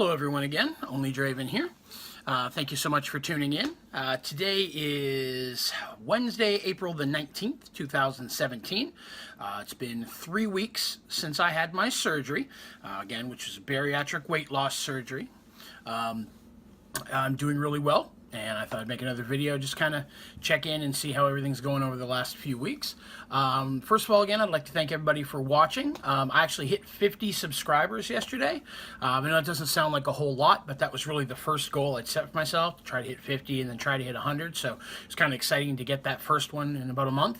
Hello everyone again, onlydraven here. Thank you so much for tuning in. Today is Wednesday, April the 19th, 2017. It's been 3 weeks since I had my surgery, again, which is bariatric weight loss surgery. I'm doing really well, and I thought I'd make another video, just kind of check in and see how everything's going over the last few weeks. First of all, again, I'd like to thank everybody for watching. I actually hit 50 subscribers yesterday. I know it doesn't sound like a whole lot, but that was really the first goal I'd set for myself, to try to hit 50 and then try to hit 100. So it's kind of exciting to get that first one in about a month.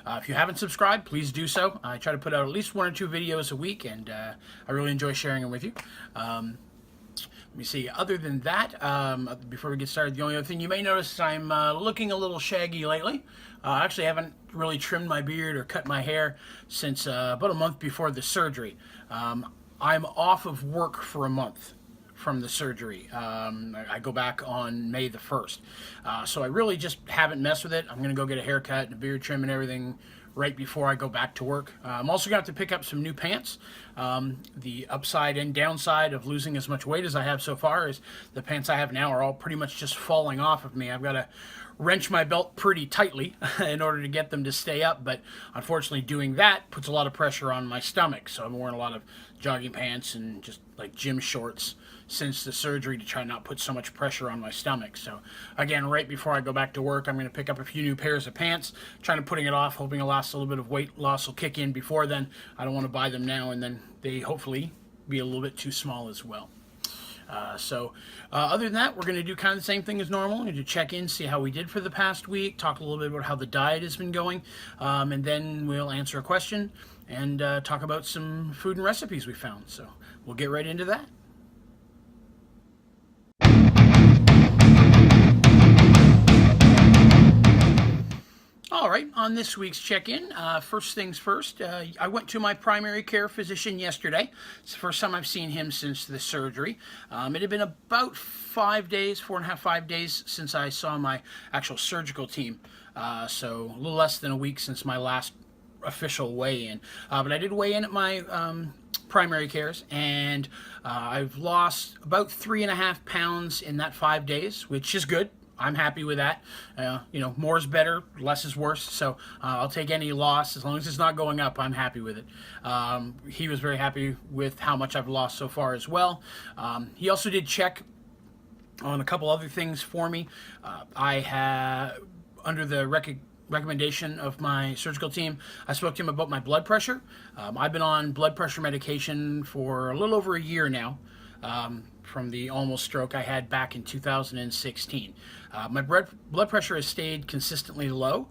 If you haven't subscribed, please do so. I try to put out at least 1 or 2 videos a week, and I really enjoy sharing them with you. Let me see, other than that, before we get started, the only other thing you may notice is I'm looking a little shaggy lately. I actually haven't really trimmed my beard or cut my hair since about a month before the surgery. I'm off of work for a month from the surgery. I go back on May the 1st. So I really just haven't messed with it. I'm going to go get a haircut and a beard trim and everything right before I go back to work. I'm also going to have to pick up some new pants. The upside and downside of losing as much weight as I have so far is the pants I have now are all pretty much just falling off of me. I've got to wrench my belt pretty tightly in order to get them to stay up, but unfortunately doing that puts a lot of pressure on my stomach, so I'm wearing a lot of jogging pants and just like gym shorts since the surgery to try not put so much pressure on my stomach. So again, right before I go back to work, I'm going to pick up a few new pairs of pants, trying to putting it off, hoping it'll last a little bit of weight loss will kick in before then. I don't want to buy them now and then they hopefully be a little bit too small as well. Other than that, we're going to do kind of the same thing as normal. We're going to check in, see how we did for the past week, talk a little bit about how the diet has been going, and then we'll answer a question and talk about some food and recipes we found. So we'll get right into that. All right, on this week's check-in, first things first, I went to my primary care physician yesterday. It's the first time I've seen him since the surgery. It had been about 5 days, 4.5, 5 days since I saw my actual surgical team. So a little less than a week since my last official weigh-in. But I did weigh in at my primary cares, and I've lost about 3.5 pounds in that 5 days, which is good. I'm happy with that. You know, more is better, less is worse. So I'll take any loss as long as it's not going up. I'm happy with it. He was very happy with how much I've lost so far as well. He also did check on a couple other things for me. I had, under the recommendation of my surgical team, I spoke to him about my blood pressure. I've been on blood pressure medication for a little over a year now. From the almost stroke I had back in 2016. My blood pressure has stayed consistently low,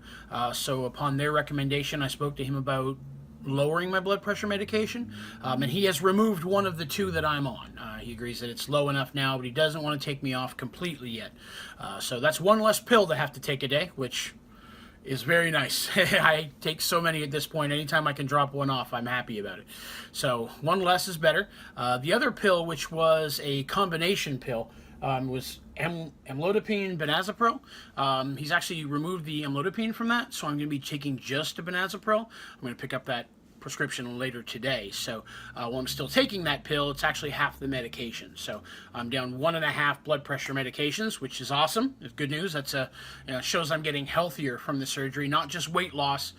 so upon their recommendation, I spoke to him about lowering my blood pressure medication, and he has removed one of the 2 that I'm on. He agrees that it's low enough now, but he doesn't want to take me off completely yet. So that's 1 less pill to have to take a day, which is very nice. I take so many at this point. Anytime I can drop one off, I'm happy about it. So 1 less is better. The other pill, which was a combination pill, was amlodipine benazepril. He's actually removed the amlodipine from that, so I'm going to be taking just a benazepril. I'm going to pick up that prescription later today. So while I'm still taking that pill, it's actually half the medication. So I'm down 1.5 blood pressure medications, which is awesome. It's good news. That's shows I'm getting healthier from the surgery, not just weight loss,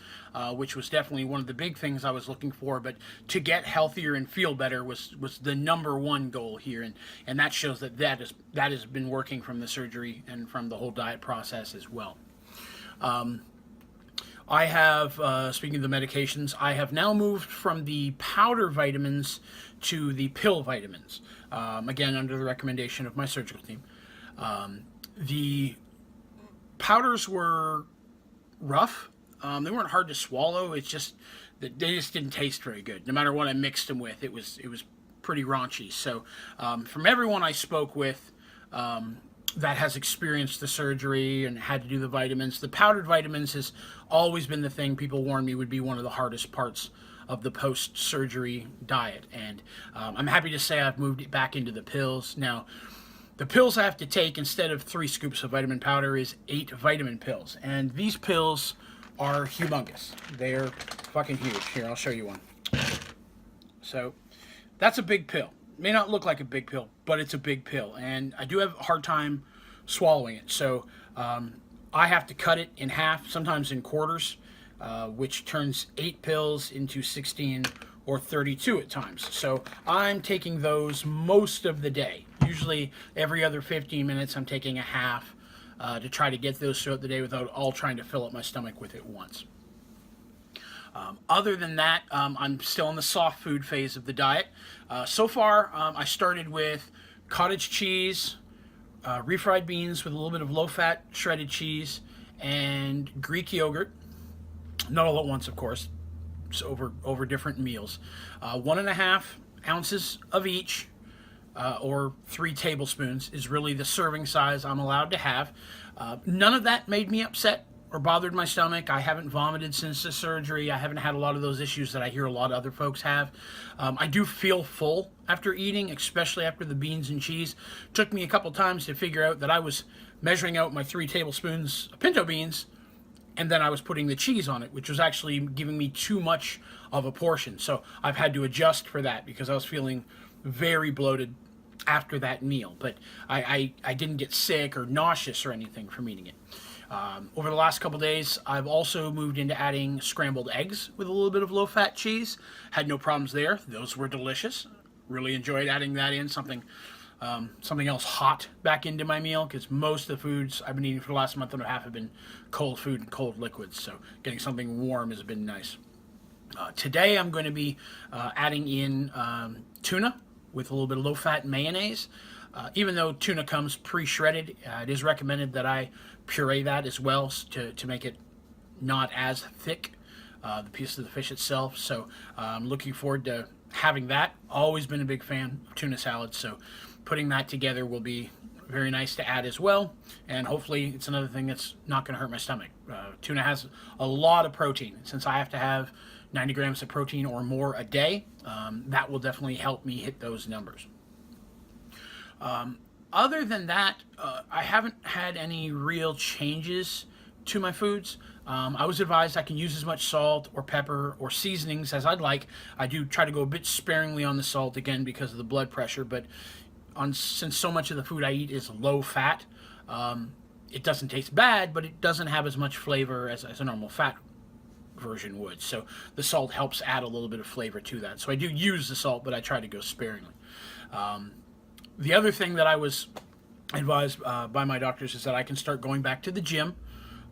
which was definitely one of the big things I was looking for, but to get healthier and feel better was the #1 goal here, and that shows that has been working from the surgery and from the whole diet process as well. I have, speaking of the medications, I have now moved from the powder vitamins to the pill vitamins, again, under the recommendation of my surgical team. The powders were rough. They weren't hard to swallow. It's just that they just didn't taste very good. No matter what I mixed them with, it was pretty raunchy. So from everyone I spoke with, that has experienced the surgery and had to do the vitamins, the powdered vitamins has always been the thing people warned me would be one of the hardest parts of the post-surgery diet. And I'm happy to say I've moved it back into the pills. Now, the pills I have to take instead of 3 scoops of vitamin powder is 8 vitamin pills. And these pills are humongous. They're fucking huge. Here, I'll show you one. So that's a big pill. may not look like a big pill, but it's a big pill, and I do have a hard time swallowing it. So I have to cut it in half, sometimes in quarters, which turns 8 pills into 16 or 32 at times. So I'm taking those most of the day. Usually every other 15 minutes I'm taking a half to try to get those throughout the day without all trying to fill up my stomach with it once. Other than that, I'm still in the soft food phase of the diet. So far, I started with cottage cheese, refried beans with a little bit of low-fat shredded cheese, and Greek yogurt. Not all at once, of course. It's over different meals. 1.5 ounces of each, or 3 tablespoons, is really the serving size I'm allowed to have. None of that made me upset or bothered my stomach. I haven't vomited since the surgery. I haven't had a lot of those issues that I hear a lot of other folks have. I do feel full after eating, especially after the beans and cheese. Took me a couple times to figure out that I was measuring out my 3 tablespoons of pinto beans, and then I was putting the cheese on it, which was actually giving me too much of a portion. So I've had to adjust for that because I was feeling very bloated after that meal. But I didn't get sick or nauseous or anything from eating it. Over the last couple days, I've also moved into adding scrambled eggs with a little bit of low-fat cheese. Had no problems there. Those were delicious. Really enjoyed adding that in, something else hot back into my meal, because most of the foods I've been eating for the last month and a half have been cold food and cold liquids, so getting something warm has been nice. Today I'm going to be adding in tuna with a little bit of low-fat mayonnaise. Even though tuna comes pre-shredded, it is recommended that I puree that as well to make it not as thick, the piece of the fish itself. So I'm looking forward to having that. Always been a big fan of tuna salad, so putting that together will be very nice to add as well. And hopefully it's another thing that's not going to hurt my stomach. Tuna has a lot of protein. Since I have to have 90 grams of protein or more a day, that will definitely help me hit those numbers. Other than that, I haven't had any real changes to my foods. I was advised I can use as much salt or pepper or seasonings as I'd like. I do try to go a bit sparingly on the salt, again, because of the blood pressure, but since so much of the food I eat is low fat, it doesn't taste bad, but it doesn't have as much flavor as a normal fat version would. So the salt helps add a little bit of flavor to that. So I do use the salt, but I try to go sparingly. The other thing that I was advised by my doctors is that I can start going back to the gym.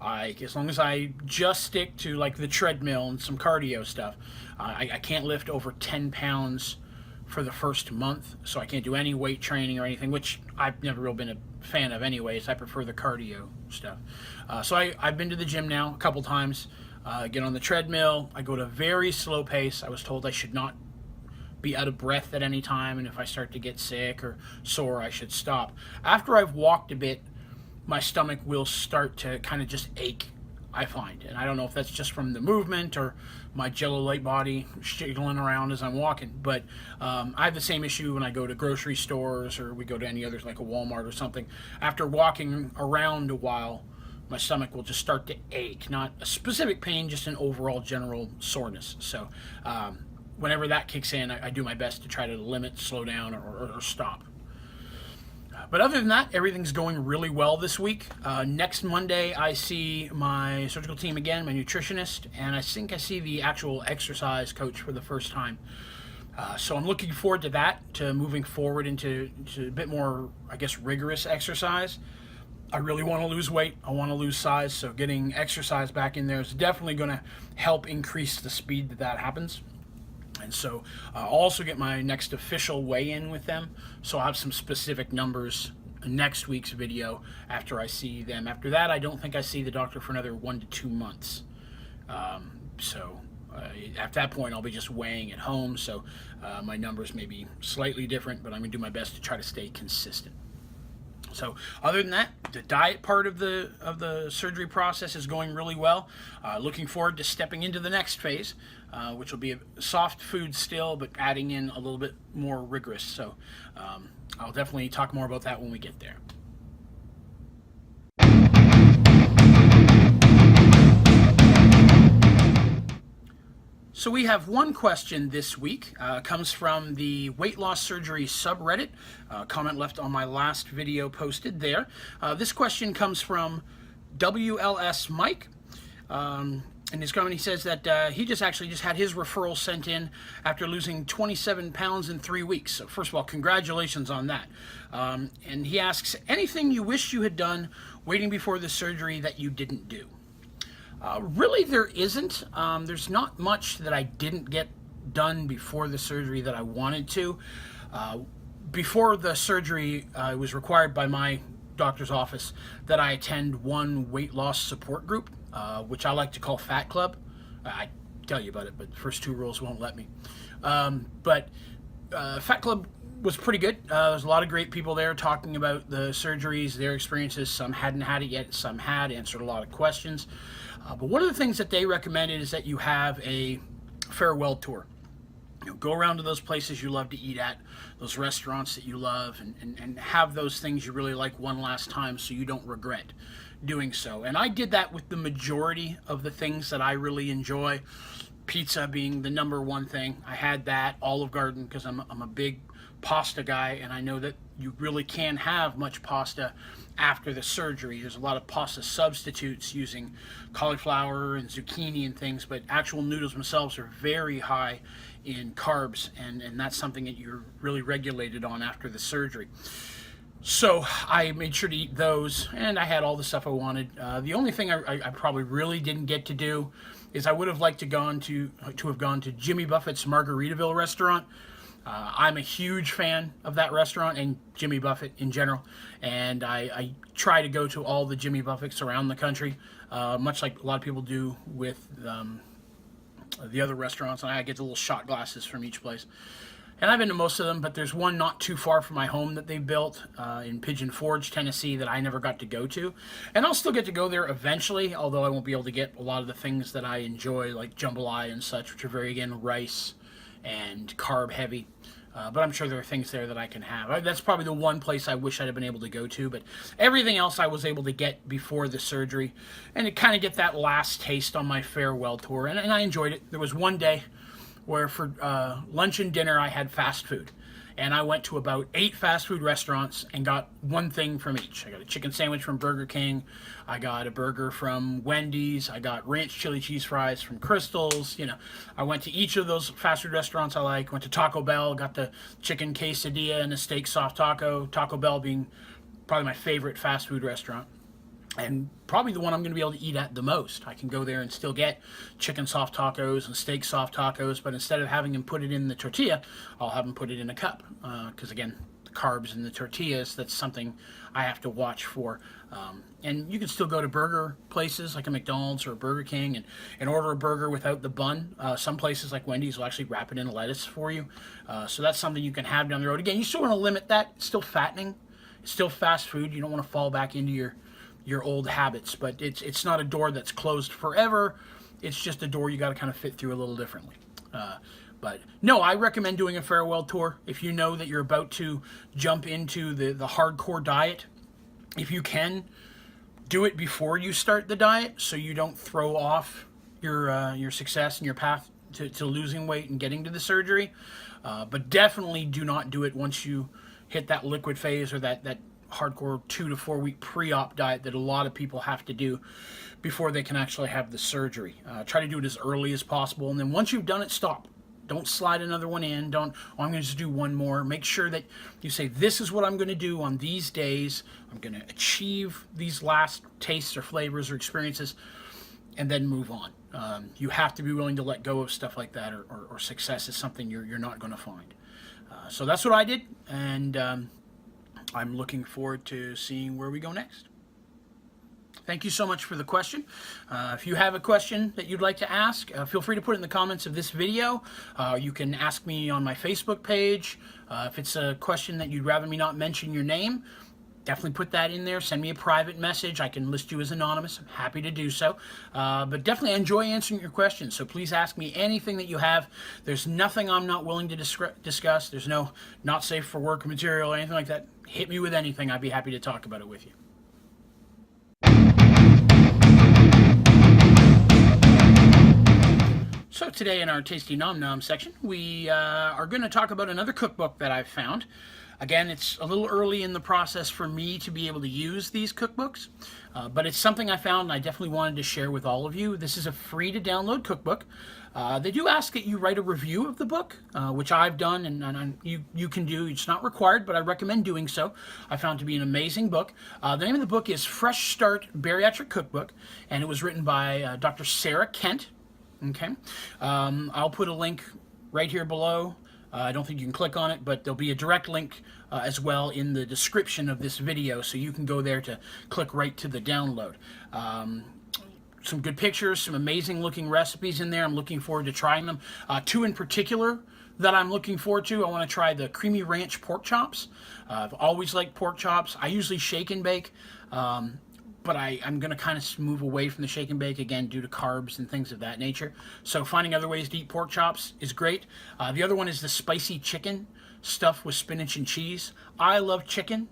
As long as I just stick to like the treadmill and some cardio stuff. I can't lift over 10 pounds for the first month, so I can't do any weight training or anything, which I've never really been a fan of anyways. I prefer the cardio stuff. So I've been to the gym now a couple times, get on the treadmill. I go at a very slow pace. I was told I should not be out of breath at any time, and if I start to get sick or sore, I should stop. After I've walked a bit, my stomach will start to kind of just ache, I find. And I don't know if that's just from the movement or my jello-like body jiggling around as I'm walking, but I have the same issue when I go to grocery stores or we go to any others like a Walmart or something. After walking around a while, my stomach will just start to ache. Not a specific pain, just an overall general soreness. So whenever that kicks in, I do my best to try to limit, slow down, or stop. But other than that, everything's going really well this week. Next Monday, I see my surgical team again, my nutritionist, and I think I see the actual exercise coach for the first time. So I'm looking forward to that, to moving forward into a bit more, I guess, rigorous exercise. I really want to lose weight. I want to lose size, so getting exercise back in there is definitely going to help increase the speed that happens. And so I'll also get my next official weigh-in with them, so I'll have some specific numbers in next week's video after I see them. After that, I don't think I see the doctor for another 1 to 2 months. At that point, I'll be just weighing at home, so my numbers may be slightly different, but I'm going to do my best to try to stay consistent. So other than that, the diet part of the surgery process is going really well. Looking forward to stepping into the next phase, which will be a soft food still, but adding in a little bit more rigorous. So I'll definitely talk more about that when we get there. So we have one question this week. Comes from the weight loss surgery subreddit. Comment left on my last video posted there. This question comes from WLS Mike. In his comment, he says that he just had his referral sent in after losing 27 pounds in 3 weeks. So first of all, congratulations on that. And he asks, anything you wish you had done waiting before the surgery that you didn't do? Really, there isn't. There's not much that I didn't get done before the surgery that I wanted to. Before the surgery, it was required by my doctor's office that I attend one weight loss support group, which I like to call Fat Club. I tell you about it, but the first 2 rules won't let me. But Fat Club was pretty good. There's a lot of great people there talking about the surgeries, their experiences. Some hadn't had it yet, some had, answered a lot of questions. But one of the things that they recommended is that you have a farewell tour. Go around to those places you love to eat at, those restaurants that you love, and have those things you really like one last time so you don't regret doing so. And I did that with the majority of the things that I really enjoy. Pizza being the #1 thing. I had that, Olive Garden, because I'm a big pasta guy, and I know that you really can't have much pasta after the surgery. There's a lot of pasta substitutes using cauliflower and zucchini and things, but actual noodles themselves are very high in carbs, and that's something that you're really regulated on after the surgery. So I made sure to eat those, and I had all the stuff I wanted. The only thing I probably really didn't get to do is I would have liked to have gone to Jimmy Buffett's Margaritaville restaurant. I'm a huge fan of that restaurant and Jimmy Buffett in general, and I try to go to all the Jimmy Buffetts around the country, much like a lot of people do with the other restaurants. And I get the little shot glasses from each place. And I've been to most of them, but there's one not too far from my home that they built in Pigeon Forge, Tennessee, that I never got to go to. And I'll still get to go there eventually, although I won't be able to get a lot of the things that I enjoy, like jambalaya and such, which are very, again, rice and carb heavy. But I'm sure there are things there that I can have. That's probably the one place I wish I'd have been able to go to, but everything else I was able to get before the surgery, and to kind of get that last taste on my farewell tour, and I enjoyed it. There was one day where for lunch and dinner I had fast food, and I went to about 8 fast food restaurants and got one thing from each. I got a chicken sandwich from Burger King, I got a burger from Wendy's, I got ranch chili cheese fries from Crystal's. I went to each of those fast food restaurants I like. Went to Taco Bell, got the chicken quesadilla and a steak soft taco. Taco Bell being probably my favorite fast food restaurant, and probably the one I'm going to be able to eat at the most. I can go there and still get chicken soft tacos and steak soft tacos, but instead of having them put it in the tortilla, I'll have them put it in a cup. Because again, the carbs in the tortillas, that's something I have to watch for. And you can still go to burger places like a McDonald's or a Burger King and order a burger without the bun. Some places like Wendy's will actually wrap it in lettuce for you. So that's something you can have down the road. Again, you still want to limit that. It's still fattening. It's still fast food. You don't want to fall back into your old habits, but it's not a door that's closed forever. It's just a door you got to kind of fit through a little differently. But no, I recommend doing a farewell tour if you know that you're about to jump into the hardcore diet. If you can, do it before you start the diet so you don't throw off your success and your path to losing weight and getting to the surgery. But definitely do not do it once you hit that liquid phase or that hardcore 2 to 4 week pre-op diet that a lot of people have to do before they can actually have the surgery. Try to do it as early as possible, and then once you've done it, stop. Don't slide another one in. I'm going to just do one more. Make sure that you say, this is what I'm going to do on these days. I'm going to achieve these last tastes or flavors or experiences, and then move on. You have to be willing to let go of stuff like that, or success is something you're not going to find. So that's what I did, and I'm looking forward to seeing where we go next. Thank you so much for the question. If you have a question that you'd like to ask, feel free to put it in the comments of this video. You can ask me on my Facebook page. If it's a question that you'd rather me not mention your name, definitely put that in there. Send me a private message. I can list you as anonymous. I'm happy to do so. But definitely enjoy answering your questions. So please ask me anything that you have. There's nothing I'm not willing to discuss. There's no not safe for work material or anything like that. Hit me with anything. I'd be happy to talk about it with you. So today in our Tasty Nom Nom section, we are going to talk about another cookbook that I've found. Again, it's a little early in the process for me to be able to use these cookbooks, but it's something I found and I definitely wanted to share with all of you. This is a free to download cookbook. They do ask that you write a review of the book, which I've done, and you can do. It's not required, but I recommend doing so. I found it to be an amazing book. The name of the book is Fresh Start Bariatric Cookbook, and it was written by Dr. Sarah Kent. Okay, I'll put a link right here below. I don't think you can click on it, but there'll be a direct link as well in the description of this video, so you can go there to click right to the download. Some good pictures, some amazing looking recipes in there. I'm looking forward to trying them. Two in particular that I'm looking forward to. I want to try the creamy ranch pork chops. I've always liked pork chops. I usually shake and bake. But I'm going to kind of move away from the shake and bake again due to carbs and things of that nature. So finding other ways to eat pork chops is great. The other one is the spicy chicken stuffed with spinach and cheese. I love chicken,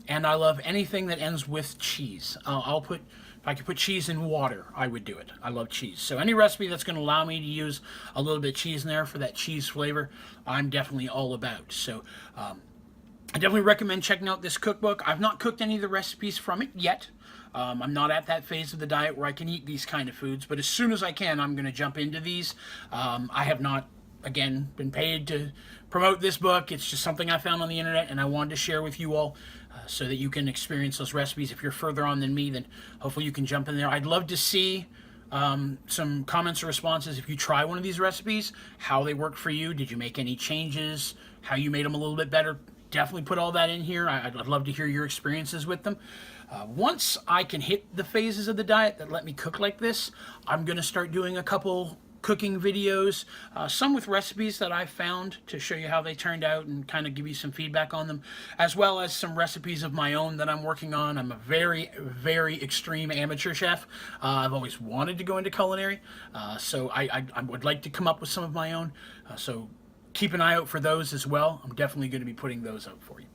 and I love anything that ends with cheese. If I could put cheese in water, I would do it. I love cheese. So any recipe that's going to allow me to use a little bit of cheese in there for that cheese flavor, I'm definitely all about. So I definitely recommend checking out this cookbook. I've not cooked any of the recipes from it yet. I'm not at that phase of the diet where I can eat these kind of foods, but as soon as I can, I'm going to jump into these. I have not, again, been paid to promote this book. It's just something I found on the internet, and I wanted to share with you all so that you can experience those recipes. If you're further on than me, then hopefully you can jump in there. I'd love to see some comments or responses if you try one of these recipes, how they work for you. Did you make any changes? How you made them a little bit better? Definitely put all that in here. I'd love to hear your experiences with them. Once I can hit the phases of the diet that let me cook like this, I'm going to start doing a couple cooking videos, some with recipes that I found to show you how they turned out and kind of give you some feedback on them, as well as some recipes of my own that I'm working on. I'm a very, very extreme amateur chef. I've always wanted to go into culinary, so I would like to come up with some of my own. So keep an eye out for those as well. I'm definitely going to be putting those up for you.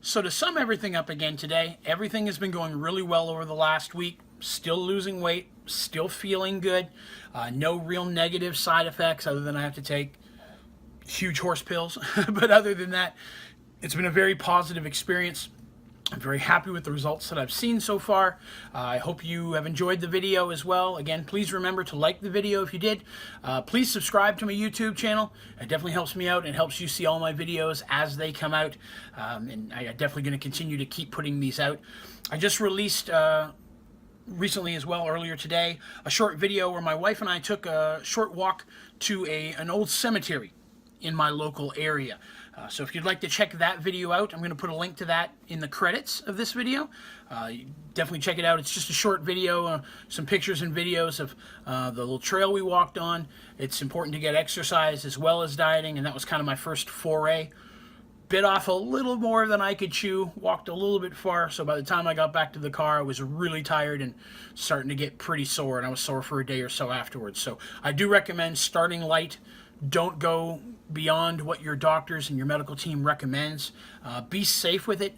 So to sum everything up again today, everything has been going really well over the last week. Still losing weight, still feeling good. No real negative side effects other than I have to take huge horse pills. But other than that, it's been a very positive experience. I'm very happy with the results that I've seen so far. I hope you have enjoyed the video as well. Again, please remember to like the video if you did. Please subscribe to my YouTube channel. It definitely helps me out and helps you see all my videos as they come out. And I'm definitely going to continue to keep putting these out. I just released recently as well, earlier today, a short video where my wife and I took a short walk to an old cemetery in my local area. So if you'd like to check that video out, I'm going to put a link to that in the credits of this video. Definitely check it out. It's just a short video, some pictures and videos of the little trail we walked on. It's important to get exercise as well as dieting, and that was kind of my first foray. Bit off a little more than I could chew, walked a little bit far, so by the time I got back to the car, I was really tired and starting to get pretty sore, and I was sore for a day or so afterwards. So I do recommend starting light. Don't go beyond what your doctors and your medical team recommends. Be safe with it.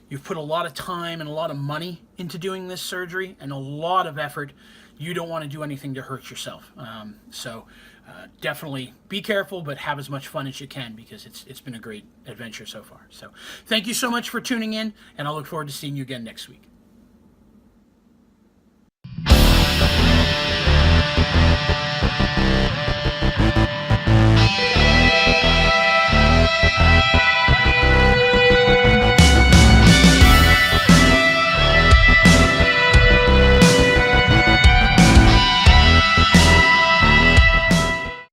You've put a lot of time and a lot of money into doing this surgery and a lot of effort. You don't want to do anything to hurt yourself. So definitely be careful, but have as much fun as you can, because it's been a great adventure so far. So thank you so much for tuning in, and I'll look forward to seeing you again next week.